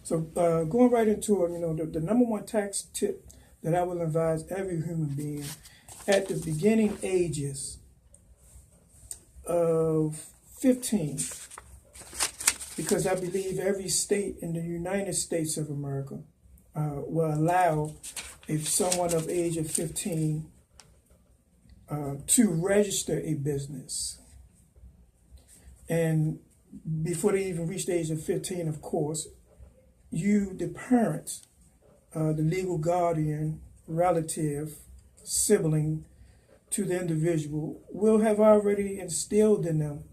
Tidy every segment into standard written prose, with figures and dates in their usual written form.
So going right into it, the number one tax tip that I will advise every human being at the beginning ages of 15, because I believe every state in the United States of America will allow if someone of age of 15 to register a business. And before they even reach the age of 15, of course, you, the parents, the legal guardian, relative, sibling to the individual, will have already instilled in them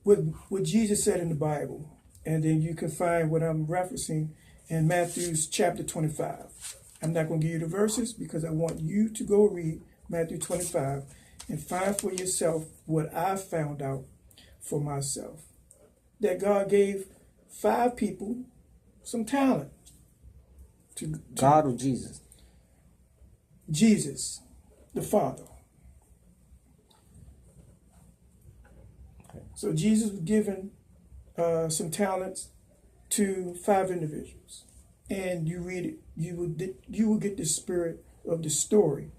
what Jesus said in the Bible. And then you can find what I'm referencing in Matthew's chapter 25. I'm not going to give you the verses because I want you to go read Matthew 25 and find for yourself what I found out for myself. That God gave 5 people some talent. To God or Jesus? Jesus, the Father. Okay. So Jesus was given some talents to 5 individuals. And you read it, you will get the spirit of the story,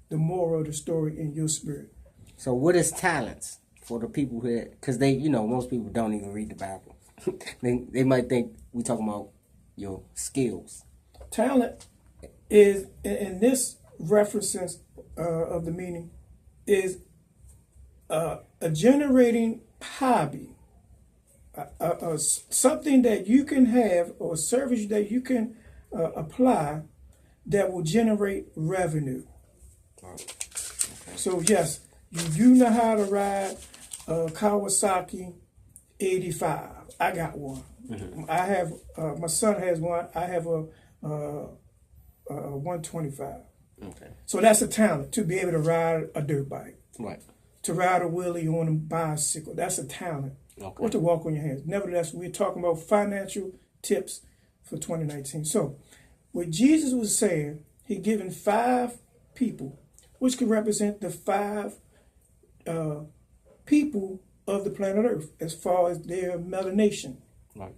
the moral of the story in your spirit. So what is talents for the people who, because they, most people don't even read the Bible. they might think we talking about your skills. Talent is, in this reference of the meaning, is a generating hobby, something that you can have or a service that you can apply that will generate revenue. Okay. So yes, you do know how to ride a Kawasaki 85. I got one. Mm-hmm. I have, my son has one. I have a 125. Okay. So that's a talent, to be able to ride a dirt bike. Right. To ride a wheelie on a bicycle. That's a talent. Okay. Or to walk on your hands. Nevertheless, we're talking about financial tips for 2019. So what Jesus was saying, he given 5 people, which could represent the 5 people of the planet Earth as far as their melanation. Right.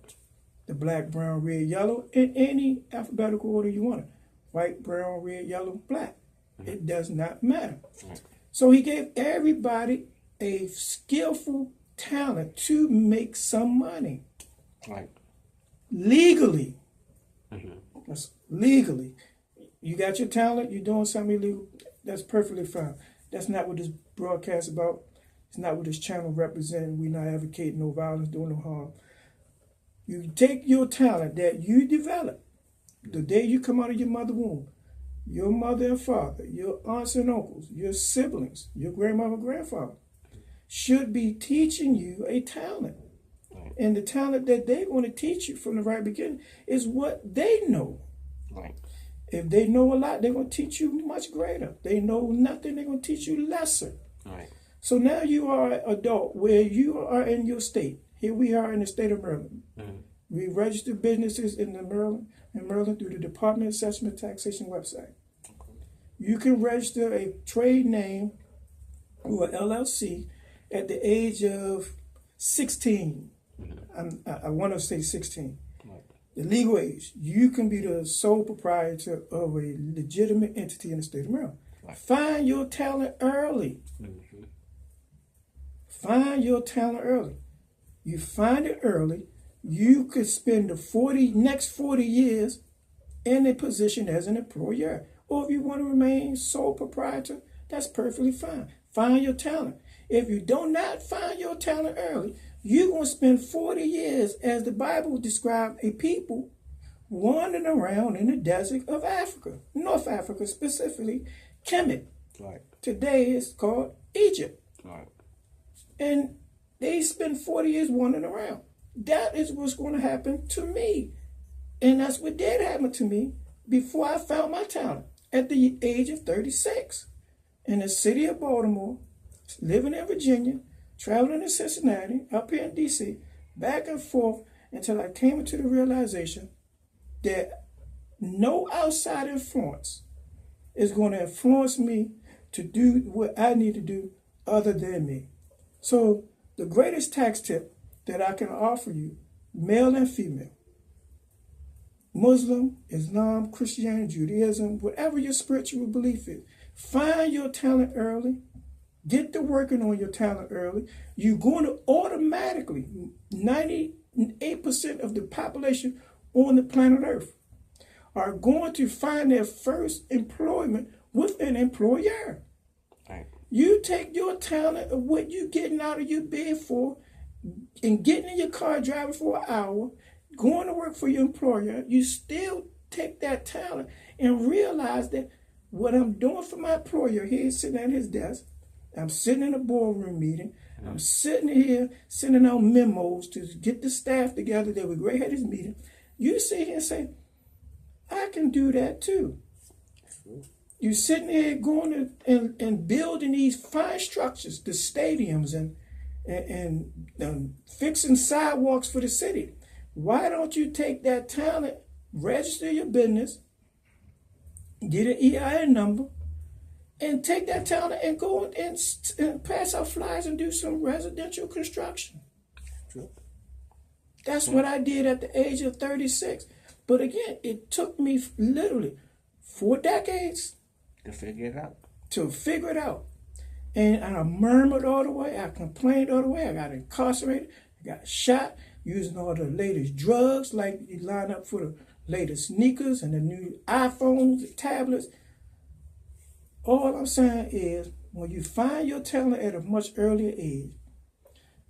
The black, brown, red, yellow, in any alphabetical order you want it. White, brown, red, yellow, black. Mm-hmm. It does not matter. Right. So he gave everybody a skillful talent to make some money. Right. Legally. Mm-hmm. That's legally. You got your talent, you're doing something illegal, that's perfectly fine. That's not what this broadcast is about. It's not what this channel represents. We're not advocating no violence, doing no harm. You take your talent that you develop the day you come out of your mother's womb, your mother and father, your aunts and uncles, your siblings, your grandmother and grandfather should be teaching you a talent. Right. And the talent that they're going to teach you from the right beginning is what they know. Right. If they know a lot, they're going to teach you much greater. They know nothing, they're going to teach you lesser. Right. So now you are an adult where you are in your state. Here we are in the state of Maryland. Mm-hmm. We register businesses in Maryland through the Department of Assessment Taxation website. Okay. You can register a trade name or LLC at the age of 16. Mm-hmm. I want to say 16. Right. The legal age. You can be the sole proprietor of a legitimate entity in the state of Maryland. Right. Find your talent early. Mm-hmm. Find your talent early. You find it early, you could spend the next 40 years in a position as an employer. Or if you want to remain sole proprietor, that's perfectly fine. Find your talent. If you do not find your talent early, you're going to spend 40 years, as the Bible describes, a people wandering around in the desert of Africa, North Africa specifically, Kemet. Right. Today it's called Egypt. Right. And they spend 40 years wandering around. That is what's going to happen to me. And that's what did happen to me before I found my talent at the age of 36. In the city of Baltimore, living in Virginia, traveling to Cincinnati, up here in D.C., back and forth until I came into the realization that no outside influence is going to influence me to do what I need to do other than me. So the greatest tax tip that I can offer you, male and female, Muslim, Islam, Christianity, Judaism, whatever your spiritual belief is. Find your talent early. Get to working on your talent early. You're going to automatically, 98% of the population on the planet Earth are going to find their first employment with an employer. Right. You take your talent of what you getting out of your bed for and getting in your car driving for an hour, going to work for your employer, you still take that talent and realize that what I'm doing for my employer, he's sitting at his desk, I'm sitting in a boardroom meeting, I'm sitting here sending out memos to get the staff together that we great at this meeting. You sit here and say, I can do that too. You're sitting there going and building these fine structures, the stadiums and fixing sidewalks for the city. Why don't you take that talent, register your business, get an EIN number, and take that talent and go and pass out flyers and do some residential construction? True. That's what I did at the age of 36. But again, it took me literally 4 decades To figure it out. to figure it out. And I murmured all the way. I complained all the way. I got incarcerated. I got shot using all the latest drugs, like you line up for the latest sneakers and the new iPhones, the tablets. All I'm saying is, when you find your talent at a much earlier age,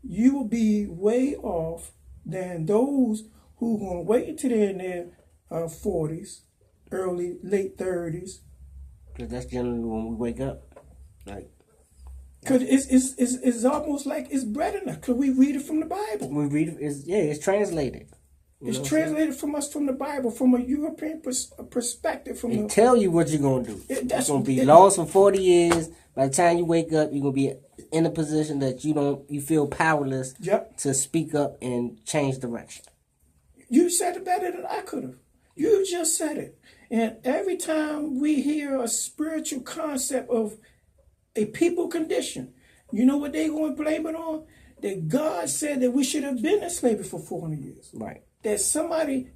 you will be way off than those who are going to wait until they're in their 40s, late 30s. Because that's generally when we wake up. Like, Because it's almost like it's bred in us, because we read it from the Bible. we read it, it's translated. It's translated from us from the Bible, from a European perspective. From It tell you what you're going to do. You're that's going to be it- lost for 40 years. By the time you wake up, you're going to be in a position that you feel powerless Yep. to speak up and change direction. You said it better than I could have. You just said it. And every time we hear a spiritual concept of a people condition, you know what they're going to blame it on? That God said that we should have been in slavery for 400 years. Right. That somebody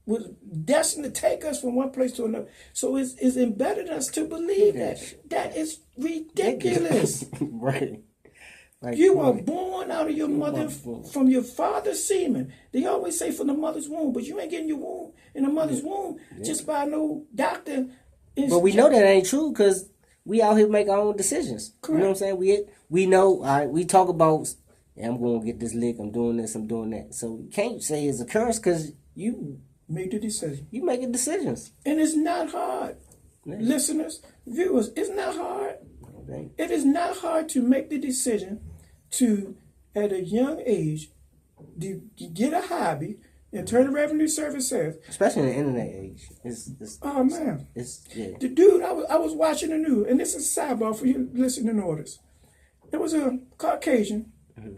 was destined to take us from one place to another. So it's embedded in us to believe that. That is ridiculous. Right. Like, You are born out of your mother, from your father's semen. They always say from the mother's womb, but you ain't getting your womb in the mother's womb just by no doctor. But we know that ain't true because we out here make our own decisions. Correct. You know what I'm saying? We know, all right, we talk about, I'm going to get this lick, I'm doing this, I'm doing that. So you can't say it's a curse because you Make the decision. making decisions. And it's not hard. Yeah. Listeners, viewers, it's not hard. Okay. It is not hard to make the decision to, at a young age, get a hobby and turn the revenue service says, Especially in the internet age. It's oh man. yeah. The dude, I was watching the news, and this is a sidebar for you listening orders. There was a Caucasian. Mm-hmm.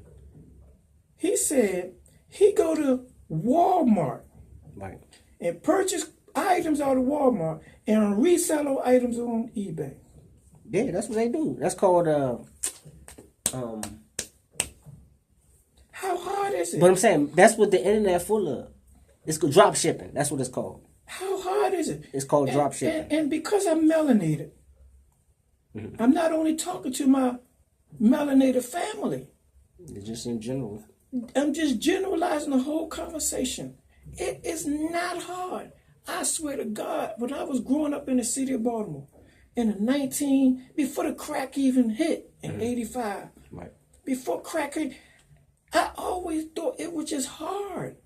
He said he go to Walmart Right. and purchase items out of Walmart and resell those items on eBay. Yeah, that's what they do. That's called How hard is it? But I'm saying that's what the internet full of. It's called drop shipping. That's what it's called. How hard is it? It's called drop shipping. And because I'm melanated, I'm not only talking to my melanated family. Just in general. I'm just generalizing the whole conversation. It is not hard. I swear to God, when I was growing up in the city of Baltimore, before the crack even hit in 85, Right. before crack hit, I always thought it was just hard.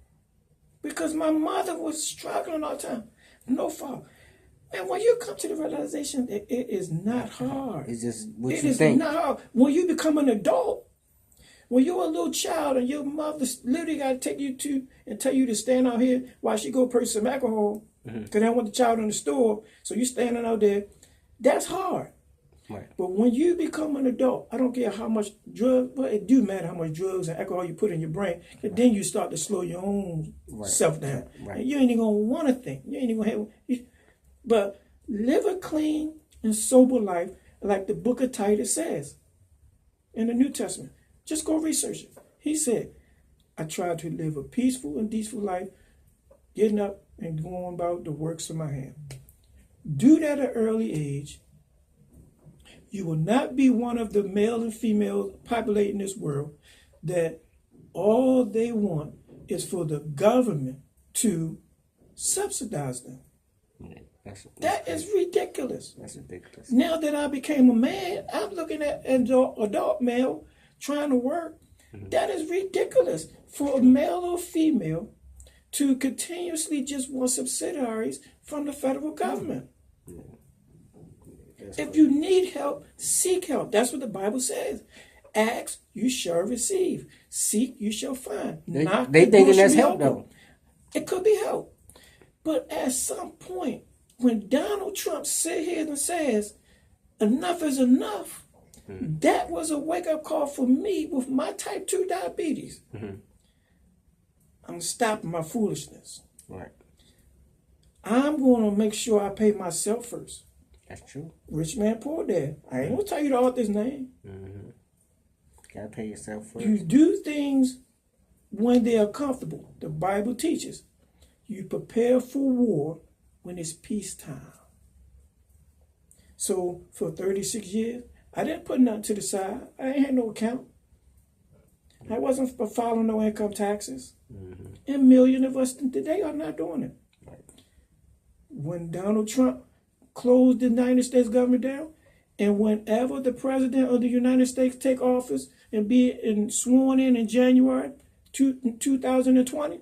Because my mother was struggling all the time. No fault. And when you come to the realization that it is not hard. It's just what It you is think. not hard. When you become an adult, when you're a little child and your mother literally got to take you to and tell you to stand out here while she go purchase some alcohol because they don't want the child in the store, so you standing out there, that's hard. Right. But when you become an adult, I don't care how much drug, well, it do matter how much drugs and alcohol you put in your brain, because then you start to slow your own self down. Right. And you ain't even going to want to think. You ain't even going to have, but live a clean and sober life like the book of Titus says in the New Testament. Just go research it. He said, I tried to live a peaceful and decent life, getting up and going about the works of my hand. Do that at an early age. You will not be one of the male and female populating this world that all they want is for the government to subsidize them. Yeah, that is ridiculous. That's ridiculous. Now that I became a man, I'm looking at an adult male trying to work. That is ridiculous for a male or female to continuously just want subsidiaries from the federal government. If you need help, seek help. That's what the Bible says. Ask, you shall receive. Seek, you shall find. They thinking that's help, though. It could be help. But at some point, when Donald Trump sits here and says, enough is enough, that was a wake-up call for me with my type 2 diabetes. I'm stopping my foolishness. Right. I'm going to make sure I pay myself first. That's true. Rich man, poor dad. I ain't going to tell you the author's name. Gotta pay yourself first. You do things when they are comfortable. The Bible teaches. You prepare for war when it's peacetime. So for 36 years, I didn't put nothing to the side. I ain't had no account. I wasn't filing no income taxes. And millions of us today are not doing it. When Donald Trump closed the United States government down, and whenever the president of the United States take office and be sworn in January 2020,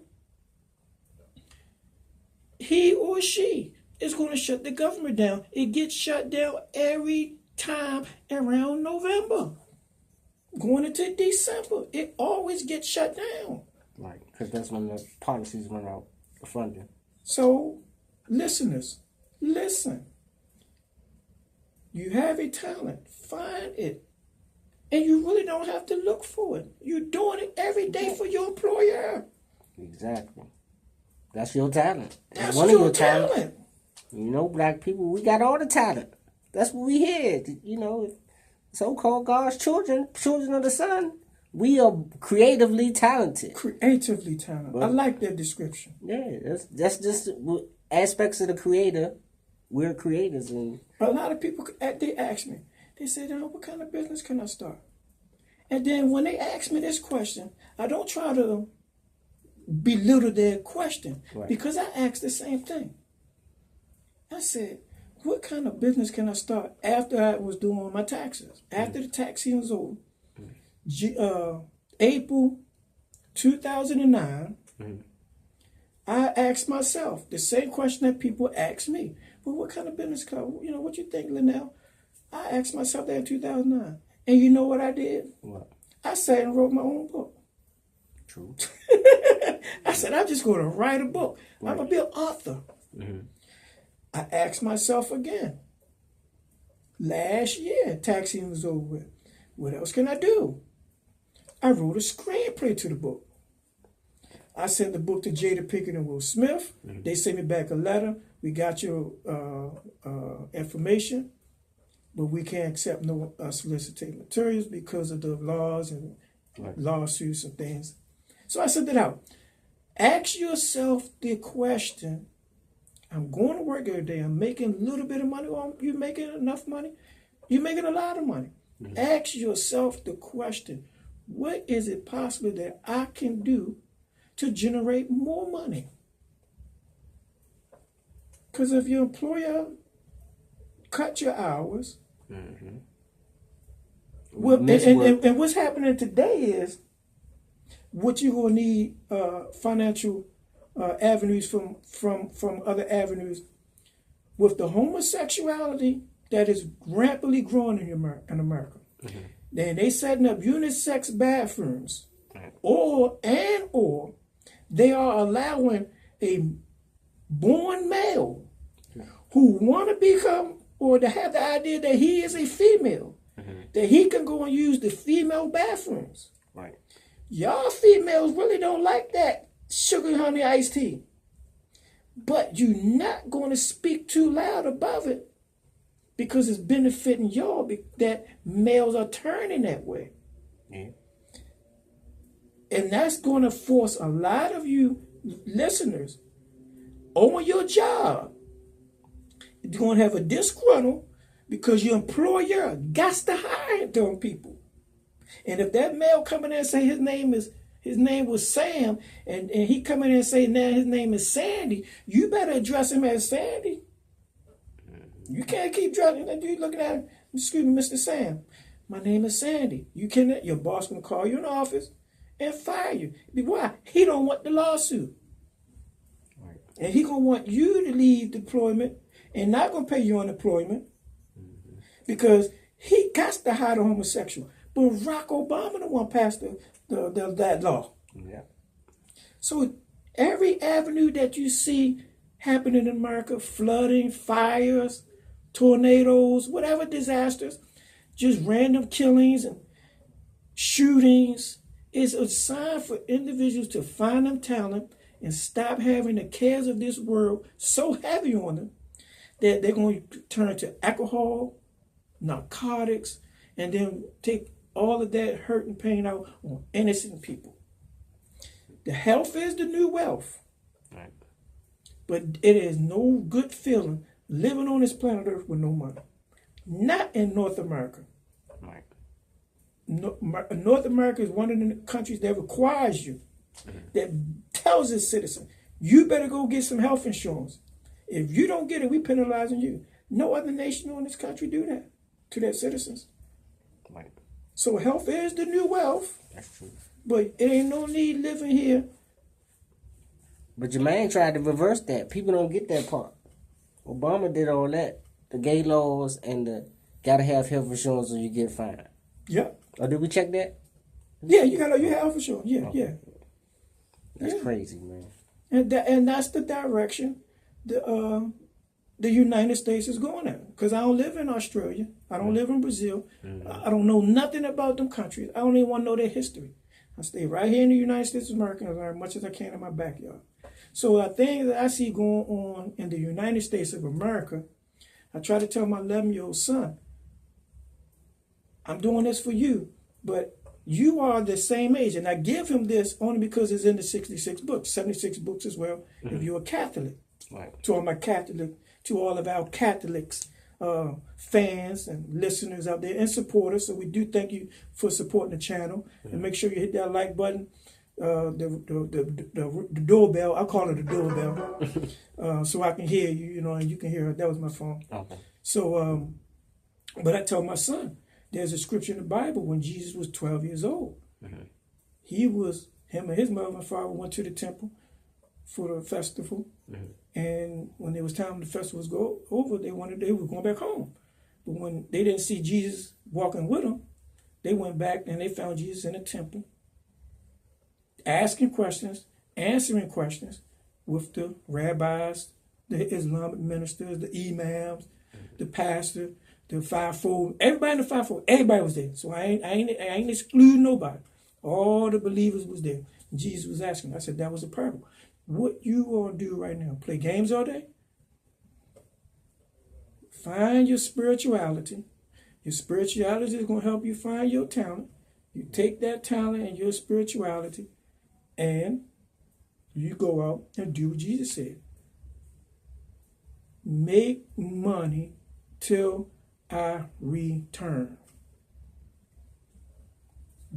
he or she is going to shut the government down. It gets shut down every time around November. Going into December, it always gets shut down. Right, because that's when the policies run out of funding. So, listeners, listen. You have a talent, find it. And you really don't have to look for it. You're doing it every day for your employer. Exactly. That's your talent. That's one your of your talent. You know, black people, we got all the talent. That's what we here. You know, so-called God's children, children of the sun, we are creatively talented. Creatively talented. I like that description. Yeah, that's just aspects of the creator. We're creators. And a lot of people, they ask me, they say, what kind of business can I start? And then when they ask me this question, I don't try to belittle their question, because I asked the same thing. I said, what kind of business can I start after I was doing my taxes? After the tax season was over, April 2009, I asked myself the same question that people ask me. Well, what kind of business can I, what you think, Linnell? I asked myself that in 2009. And you know what I did? what? I sat and wrote my own book. True. I said, I'm just going to write a book. I'm going to be an author. I asked myself again. Last year, tax season was over with. What else can I do? I wrote a screenplay to the book. I sent the book to Jada Pinkett and Will Smith. They sent me back a letter. We got your information, but we can't accept no solicited materials because of the laws and lawsuits and things. So I sent it out. Ask yourself the question, I'm going to work every day. I'm making a little bit of money. Or you making enough money? You're making a lot of money. Ask yourself the question, what is it possible that I can do to generate more money? Because if your employer cut your hours, and what's happening today is, what you're going to need financial avenues from other avenues. With the homosexuality that is rapidly growing in America, then they setting up unisex bathrooms, or they are allowing a born male who want to become, or to have the idea that he is a female, that he can go and use the female bathrooms. Right. Y'all females really don't like that sugar honey iced tea. But you're not going to speak too loud about it because it's benefiting y'all that males are turning that way. Yeah. And that's going to force a lot of you listeners on your job, you're going to have a disgruntled because your employer got to hire them people. And if that male coming in and say his name was Sam, and he come in and say now his name is Sandy, you better address him as Sandy. You can't keep dressing. You looking at him, excuse me, Mr. Sam. My name is Sandy. You can. Your boss can call you in the office and fire you. Why? He don't want the lawsuit, right. And he gonna want you to leave deployment and not gonna pay you unemployment because he got to hire the homosexual. But Barack Obama the one passed that law. Yeah. So every avenue that you see happening in America, flooding, fires, tornadoes, whatever disasters, just random killings and shootings, is a sign for individuals to find them talent and stop having the cares of this world so heavy on them that they're going to turn to alcohol, narcotics, and then take all of that hurt and pain out on innocent people. The health is the new wealth. Right. But it is no good feeling living on this planet Earth with no money. Not in North America. Right. North America is one of the countries that requires you, that tells its citizen, you better go get some health insurance. If you don't get it, we penalizing you. No other nation in this country do that to their citizens. Right. So health is the new wealth. That's true. But it ain't no need living here. But Jermaine tried to reverse that. People don't get that part. Obama did all that. The gay laws and the gotta have health insurance or you get fined. Yeah. Or did we check that? Yeah, you have health insurance. Yeah, oh. Yeah. That's crazy, man. And that's the direction the United States is going at. Because I don't live in Australia. I don't live in Brazil. Mm-hmm. I don't know nothing about them countries. I don't even want to know their history. I stay right here in the United States of America and learn as much as I can in my backyard. So a thing that I see going on in the United States of America, I try to tell my 11-year-old son, I'm doing this for you, but you are the same age. And I give him this only because it's in the 66 books, 76 books as well, if you're a Catholic. Right. To all of our Catholics, fans and listeners out there and supporters. So we do thank you for supporting the channel. And make sure you hit that like button. The doorbell, I call it the doorbell, so I can hear you, and you can hear it. That was my phone. Okay. So, but I tell my son, there's a scripture in the Bible when Jesus was 12 years old. Mm-hmm. Him and his mother and father went to the temple for the festival, and when it was time the festival was go over, they were going back home. But when they didn't see Jesus walking with them, they went back and they found Jesus in the temple, asking questions, answering questions with the rabbis, the Islamic ministers, the imams, the pastor, the fivefold. Everybody in the fivefold, everybody was there. So I ain't excluding nobody. All the believers was there. Jesus was asking. I said, that was a parable. What you gonna do right now? Play games all day? Find your spirituality. Your spirituality is gonna help you find your talent. You take that talent and your spirituality, and you go out and do what Jesus said. Make money till I return.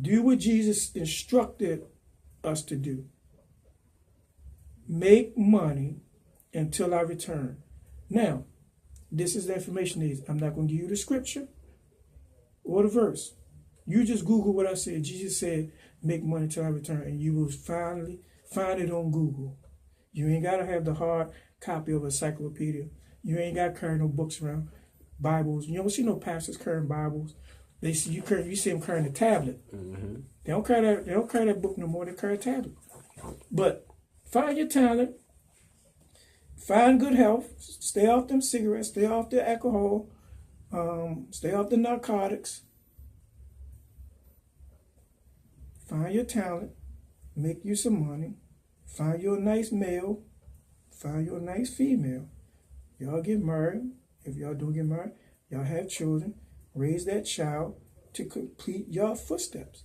Do what Jesus instructed us to do. Make money until I return. Now, this is the information needs. I'm not going to give you the scripture or the verse. You just Google what I said. Jesus said, make money till I return, and you will finally find it on Google. You ain't got to have the hard copy of a encyclopedia. You ain't got to carry no books around, Bibles. You don't see no pastors carrying Bibles. You see them carrying a tablet. Mm-hmm. They don't carry that book no more. They carry a tablet. But find your talent. Find good health. Stay off them cigarettes. Stay off the alcohol. Stay off the narcotics. Find your talent. Make you some money. Find you a nice male. Find you a nice female. Y'all get married. If y'all don't get married, y'all have children. Raise that child to complete your footsteps,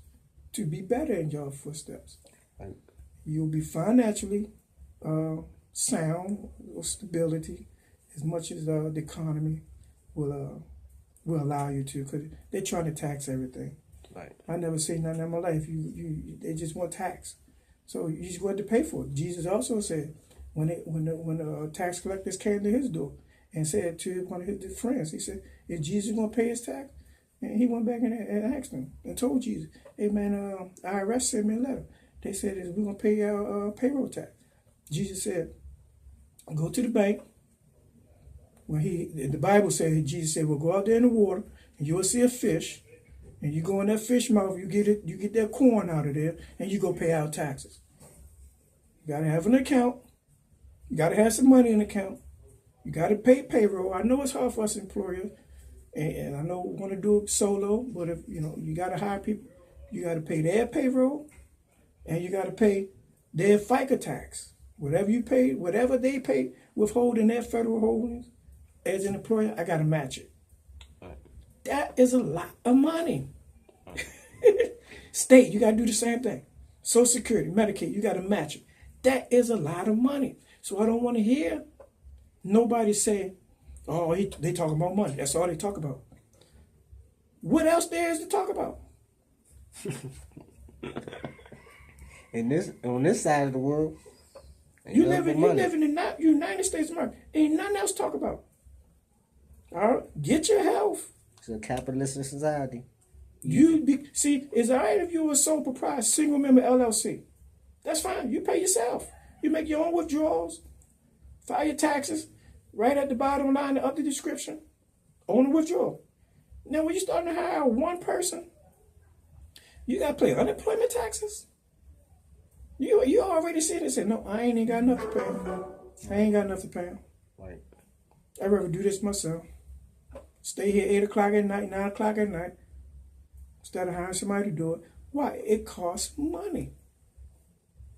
to be better in your footsteps. Right. You'll be financially sound or stability as much as the economy will allow you to, because they're trying to tax everything. Right. I never seen nothing in my life. They just want tax, so you just want to pay for it. Jesus also said when the tax collectors came to his door and said to one of his friends, he said, "Is Jesus going to pay his tax?" And he went back and asked them and told Jesus, "Hey man, IRS sent me a letter. They said we're going to pay our payroll tax." Jesus said, "Go to the bank." When the Bible said, Jesus said, "Well, go out there in the water and you'll see a fish, and you go in that fish mouth, you get that corn out of there, and you go pay out taxes." You gotta have an account. You gotta have some money in the account. You gotta pay payroll. I know it's hard for us employers, and I know we want to do it solo, but if you gotta hire people, you gotta pay their payroll, and you gotta pay their FICA tax. Whatever you pay, whatever they pay, withholding their federal holdings. As an employer, I got to match it. Right. That is a lot of money. Right. State, you got to do the same thing. Social Security, Medicaid, you got to match it. That is a lot of money. So I don't want to hear nobody say, "Oh, they talk about money. That's all they talk about." What else there is to talk about? On this side of the world, you live in the United States of America. Ain't nothing else to talk about. All right, get your health. It's a capitalistic society. It's all right if you're a sole proprietor, single member LLC. That's fine. You pay yourself. You make your own withdrawals. File your taxes. Right at the bottom line of the description. Own a withdrawal. Now, when you're starting to hire one person, you got to pay unemployment taxes. You already see it and say, "No, I ain't even got enough to pay him. I ain't got enough to pay him." Right. I'd rather do this myself. Stay here 8 o'clock at night, 9 o'clock at night, instead of hiring somebody to do it. Why? It costs money.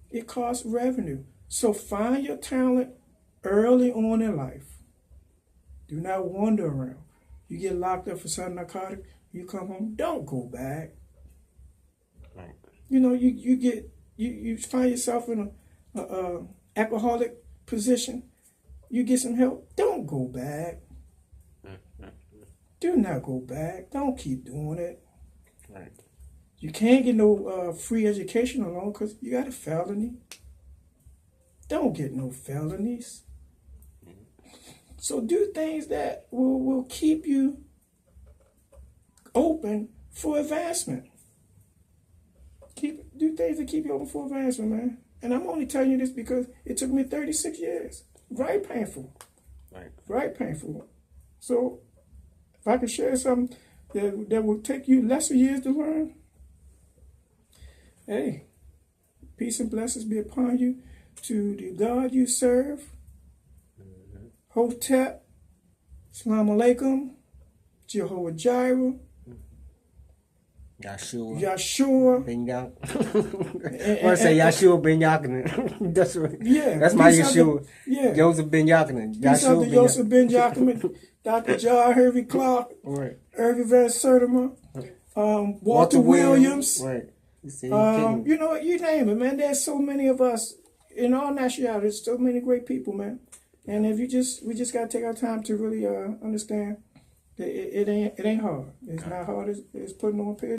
It costs revenue. So find your talent early on in life. Do not wander around. You get locked up for some narcotic, you come home, don't go back. Right. You find yourself in a alcoholic position, you get some help, don't go back. Do not go back. Don't keep doing it. Right. You can't get no free educational loan because you got a felony. Don't get no felonies. So do things that will keep you open for advancement. Do things that keep you open for advancement, man. And I'm only telling you this because it took me 36 years. Very painful. Right. Very painful. So if I could share something that will take you lesser years to learn, hey, peace and blessings be upon you. To the God you serve, Hotep, Salaam Alaikum, Jehovah Jireh, Yahshua. Ben Yak. I say Yahshua Ben Yakinan. That's right. Yeah. That's my Yeshua. Yeah. Joseph Ben Yakinan. Yahshua Ben Joseph Ben Yakinan. Dr. John Hervey Clark. Right. Irving Van Sertima. Walter Williams. Right. You name it, man. There's so many of us in all nationalities, so many great people, man. And if we just gotta take our time to really understand that it ain't hard. It's not hard as putting on a pair